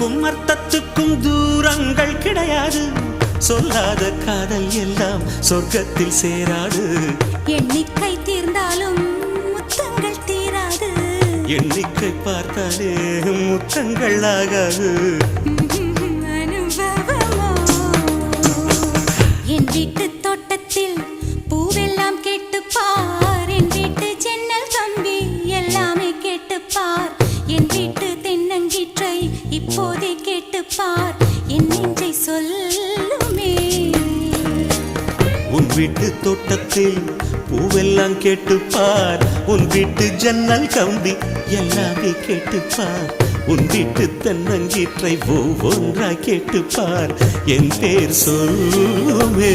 அர்த்தத்துக்கும் அர்த்தத்துக்கும் தூரங்கள் கிடையாது. சொல்லாத காதல் எல்லாம் சொர்க்கத்தில் சேராது. எண்ணிக்கை தீர்ந்தாலும் முத்தங்கள் தீராது. எண்ணிக்கை பார்த்தாலே முத்தங்கள் ஆகாது. என் வீட்டு தோட்டத்தில் பூவெல்லாம் கேட்டுப்பார். என் வீட்டு ஜன்னல் கம்பி எல்லாமே கேட்டுப்பார். என் வீட்டு தென்னங்கீற்றை இப்போதே கேட்டுப்பார். என் நெஞ்சை சொல்லுமே. உன் வீட்டு தோட்டத்தில் பூவெல்லாம் கேட்டுப்பார். உன் வீட்டு ஜன்னல் கம்பி எல்லாமே கேட்டுப்பார். உன் வீட்டு தென்னங்கீற்றை ஒவ்வொன்றா கேட்டுப்பார். என் பேர் சொல்லுமே.